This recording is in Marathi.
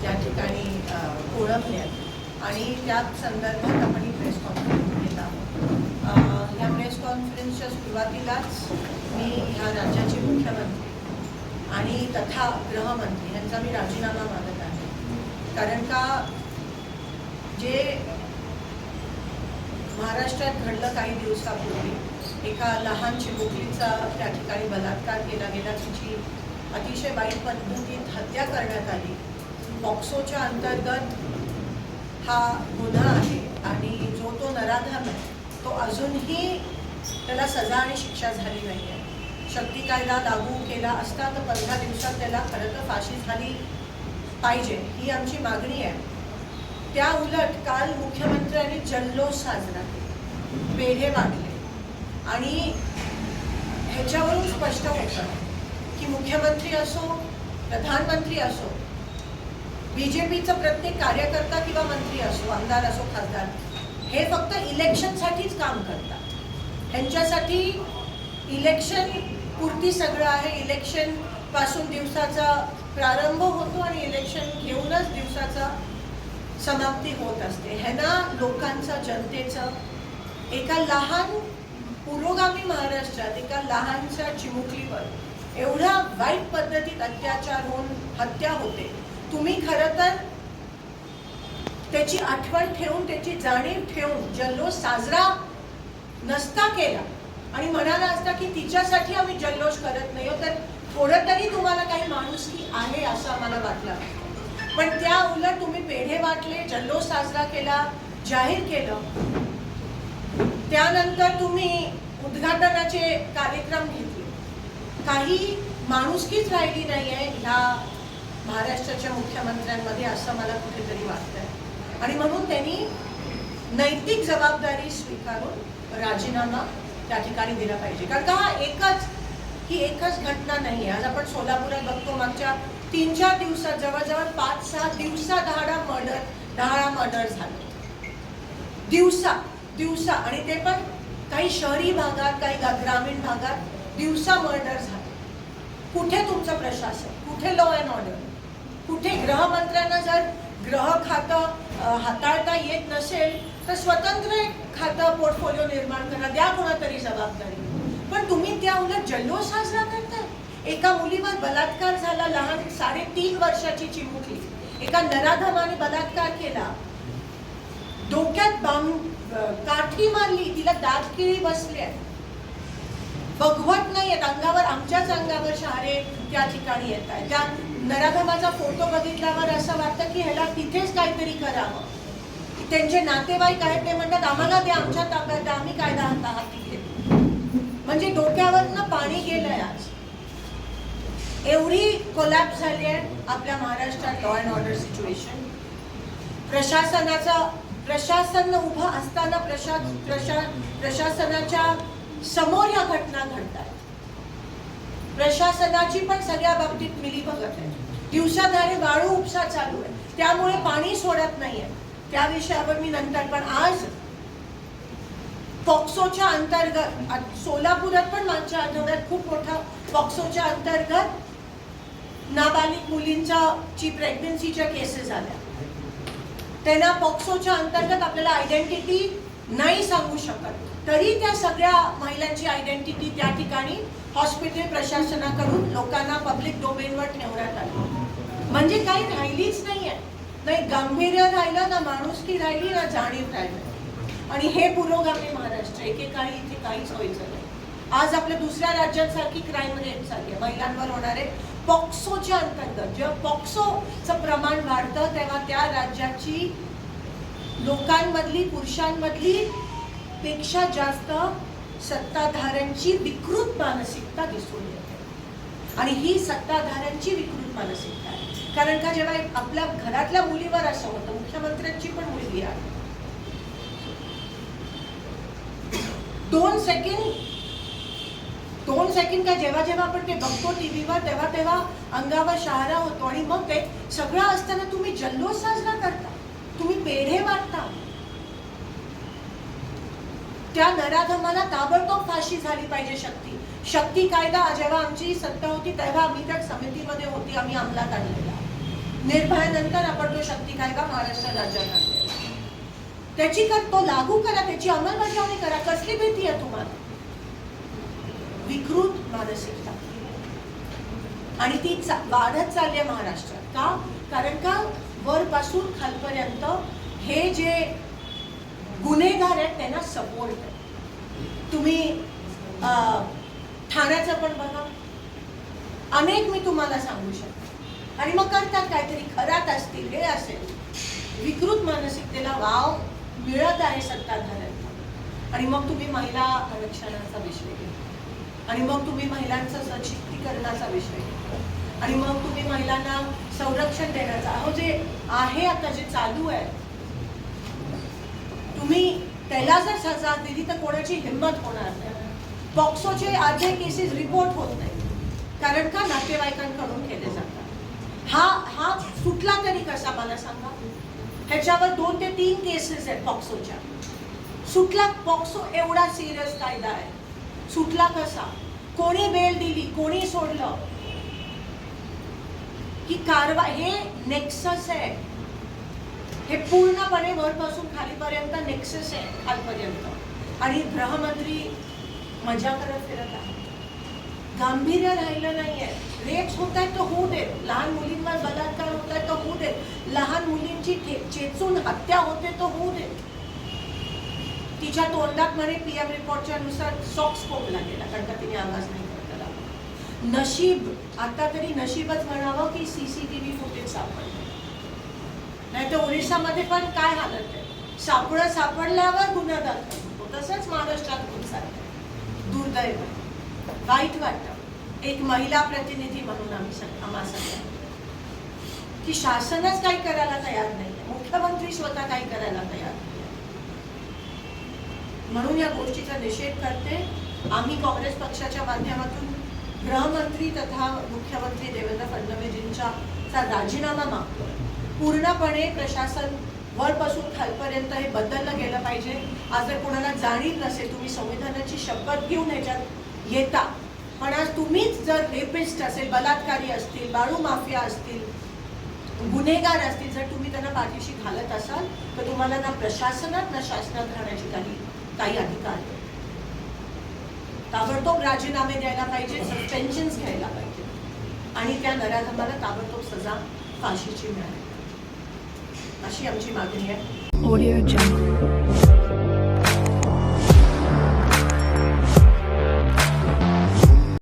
या ठिकाणी ओळखल्यात आणि त्या संदर्भात आपण ही प्रेस कॉन्फरन्स घेत आहोत। या प्रेस कॉन्फरन्सच्या सुरुवातीलाच मी ह्या राज्याचे मुख्यमंत्री आणि तथा गृहमंत्री यांचा मी राजीनामा मागत आहे। कारण का जे महाराष्ट्रात घडलं काही दिवसापूर्वी एका लहान चिमुकलीचा त्या ठिकाणी बलात्कार केला गेला, तिची अतिशय वाईट पद्धतीत हत्या करण्यात आली। पॉक्सोच्या अंतर्गत हा गुन्हा आहे आणि जो तो नराधम आहे तो अजूनही त्याला सजा आणि शिक्षा झाली नाही आहे। शक्ती कायदा लागू केला असता तर 15 दिवसात त्याला खरं तर फाशी झाली पाहिजे ही आमची मागणी आहे। त्या उलट काल मुख्यमंत्र्यांनी जल्लोष साजरा केला, पेढे वाटले आणि ह्याच्यावरून स्पष्ट होतं की मुख्यमंत्री असो प्रधानमंत्री असो बीजेपीचं प्रत्येक कार्यकर्ता किंवा मंत्री असो आमदार असो खासदार हे फक्त इलेक्शनसाठीच काम करतात। ह्यांच्यासाठी इलेक्शन पुरती सगळं आहे। इलेक्शन पासून दिवसाचा प्रारंभ होतो आणि इलेक्शन घेऊनच दिवसाचा समाप्ती होत असते। ह्यांना लोकांचं जनतेचं एका लहान पुरोगामी महाराष्ट्रात एका लहानशा चिमुकलीवर एवढ्या वाईट पद्धतीत अत्याचार होऊन हत्या होते। तुम्ही खरं तर त्याची आठवण ठेवून त्याची जाणीव ठेवून जल्लोष साजरा नसता केला आणि म्हणाला असता की तिच्यासाठी आम्ही जल्लोष करत नाही तर थोडं तरी तुम्हाला काही माणुसकी आहे असं आम्हाला वाटलं। पण त्या उलट तुम्ही पेढे वाटले, जल्लोष साजरा केला, जाहीर केलं। त्यानंतर तुम्ही उद्घाटनाचे कार्यक्रम घेतले। काही माणुसकीच राहिली नाही आहे ह्या महाराष्ट्राच्या मुख्यमंत्र्यांमध्ये असं मला कुठेतरी वाटतंय आणि म्हणून त्यांनी नैतिक जबाबदारी स्वीकारून राजीनामा त्या ठिकाणी दिला पाहिजे। कारण का ही एकच घटना नाही आहे। आज आपण सोलापुरात बघतो मागच्या 3-4 दिवसात जवळजवळ 5-6 दिवसा 10 मर्डर झाले दिवसा आणि ते पण काही शहरी भागात काही ग्रामीण भागात दिवसा मर्डर झाले। कुठे तुमचं प्रशासन, कुठे लॉ अँड ऑर्डर, कुठे गृहमंत्र्यांना जर गृह खातं हाताळता येत नसेल तर स्वतंत्र एक खातं पोर्टफोलिओ निर्माण करा, द्या कोणातरी जबाबदारी। पण तुम्ही त्या उलट जल्लोष साजरा करताय। एका मुलीवर बलात्कार झाला, लहान 3.5 वर्षाची चिमुकली, एका नराधमाने बलात्कार केला, डोक्यात काठी मारली, तिला दातकिळी बसल्या, बघवत नाहीयेत अंगावर, आमच्याच अंगावर शहारे त्या ठिकाणी येत आहे। त्या नराधमाचा फोटो बघितल्यावर असं वाटतं की ह्याला तिथेच काहीतरी करावं। त्यांचे नातेवाईक आहेत ते म्हणतात आम्हाला ते आमच्या ताब्यात, आम्ही कायदा हाती घेतो। म्हणजे डोक्यावरनं पाणी गेलंय। आज एवढी कोलॅप्स झाली आहे आपल्या महाराष्ट्रात लॉ अँड ऑर्डर सिच्युएशन। प्रशासन उभं असताना प्रशासनाच्या समोर या घटना घडतात। प्रशासनाची पण सगळ्या बाबतीत मिलीभगत आहे। दिवसाधारे वाळू उपसा चालू आहे, त्यामुळे पाणी सोडत नाहीये। त्या विषयावर मी नंतर, पण आज पॉक्सोच्या अंतर्गत सोलापुरात पण मागच्या आठवड्यात खूप मोठा पॉक्सोच्या अंतर्गत नाबालिग मुलींची प्रेग्नन्सीच्या केसेस आल्या। त्यांना पॉक्सोच्या अंतर्गत आपल्याला आयडेंटिटी नाही सांगू शकत, तरी त्या सगळ्या महिलांची आयडेंटिटी त्या ठिकाणी हॉस्पिटल प्रशासनाकडून लोकांना पब्लिक डोमेनवर ठेवण्यात आली। म्हणजे काही राहिलीच नाहीये, नाही गांभीर्य राहिलं, ना माणुसकी राहिली, ना जाणीव राहिली। आणि हे पुरोगामी महाराष्ट्र एकेकाळी इथे काहीच व्हायचं नाही। आज आपल्या दुसऱ्या राज्यांसारखी क्राईम रेट चालली आहे। महिलांवर होणारे पॉक्सोच्या अंतर्गत जेव्हा पॉक्सोचं प्रमाण वाढतं तेव्हा त्या राज्याची लोकांमधली, पुरुषांमधली पेक्षा जास्त सत्ताधाऱ्यांची विकृत मानसिकता दिसून येते। आणि ही सत्ताधाऱ्यांची विकृत मानसिकता आहे। कारण का जेव्हा आपल्या घरातल्या मुलीवर असं होतं, मुख्यमंत्र्यांची पण मुलगी आहे, 2 सेकंड का जेव्हा आपण ते बघतो टीव्हीवर तेव्हा अंगावर शहारा होतो। आणि मग ते सगळं असताना तुम्ही जल्लोष साजरा करता, तुम्ही पेढे वाटता। त्या नराधमाला ताबडतोब फाशी झाली पाहिजे। शक्ती कायदा जेव्हा आमची सत्ता होती तेव्हा आम्ही त्या समितीमध्ये होती, आम्ही अंमलात आणलेला। निर्भयानंतर आपण तो शक्ती कायदा महाराष्ट्र राज्यात आणलेला. त्याची तो लागू करा, त्याची अंमलबजावणी करा. कसली भीती आहे तुम्हाला? विकृत मानसिकता आणि ती वाढत चालली आहे महाराष्ट्रात. का? कारण का वरपासून खालपर्यंत हे जे गुन्हेगार आहेत त्यांना सपोर्ट आहे. तुम्ही ठाण्याचं पण बघा, अनेक मी तुम्हाला सांगू शकते. आणि मग करतात काहीतरी, खरात असतील, हे असेल. विकृत मानसिकतेला वाव मिळत आहे सत्ताधाऱ्यांना. आणि मग तुम्ही महिला आरक्षणाचा विषय घ्या, आणि मग तुम्ही महिलांचा सशक्तीकरणाचा विषय घ्या, आणि मग तुम्ही महिलांना संरक्षण देण्याचा, अहो जे आहे आता जे चालू आहे, तुम्ही त्याला जर सजा दिली तर कोणाची हिंमत होणार नाही. पॉक्सोचे अर्धे केसेस रिपोर्ट होत नाही, कारण का नातेवाईकांकडून केले जातात. हा सुटला तरी कसा मला सांगा? ह्याच्यावर 2 ते 3 केसेस आहेत पॉक्सोच्या. सुटला. पॉक्सो एवढा सिरियस कायदा आहे, सुटला कसा? कोणी बेल दिली, कोणी सोडलं? ही कारवाई, हे नेक्सस आहे. हे पूर्णपणे वरपासून खालीपर्यंत नेक्सस आहे, खालपर्यंत. आणि गृहमंत्री मजा करत फिरत आहे. गांभीर्य राहिलं नाहीये. रेप्स होत आहेत तर होऊ देत, लहान मुलींवर बलात्कार होत आहेत तर होऊ देत, लहान मुलींची चेचून हत्या होते तर होऊ देत. तिच्या तोंडात म्हणे PM रिपोर्टच्या नुसार सॉक्स फोडला गेला, कारण का तिने आवाज नाही करता. नशीब, आता तरी नशीबच म्हणावं की CCTV फुटेज सापडले. नाही तर ओरिसामध्ये पण काय हालत आहे, सापडल्यावर गुन्हा दाखल होतो. तसंच महाराष्ट्रात होत चाललंय. दुर्दैव, वाईट वाटतं एक महिला प्रतिनिधी म्हणून आम्हा सगळ्यांना, की शासनच काही करायला तयार नाही, मुख्यमंत्री स्वतः काही करायला तयार नाही. म्हणून या गोष्टीचा निषेध करते. आम्ही काँग्रेस पक्षाच्या माध्यमातून गृहमंत्री तथा मुख्यमंत्री देवेंद्र फडणवीसजींचा राजीनामा मागतोय. पूर्णपणे प्रशासन वरपासून खालपर्यंत हे बदललं गेलं पाहिजे. आज जर कोणाला जाणीव नसेल, तुम्ही संविधानाची शपथ घेऊन ह्याच्यात येता, पण आज तुम्हीच जर रेपिस्ट असेल, बलात्कारी असतील, बाळू माफिया असतील, गुन्हेगार असतील, जर तुम्ही त्यांना पाठीशी घालत असाल तर तुम्हाला ना प्रशासनात ना शासनात राहण्याची काही अधिकार नाही. ताबडतोब राजीनामे द्यायला पाहिजे, सस्पेन्शन्स घ्यायला पाहिजे, आणि त्या नराधमाला ताबडतोब सजा फाशीची मिळाली, अशी आमची मागणी आहे. Audio Jungle.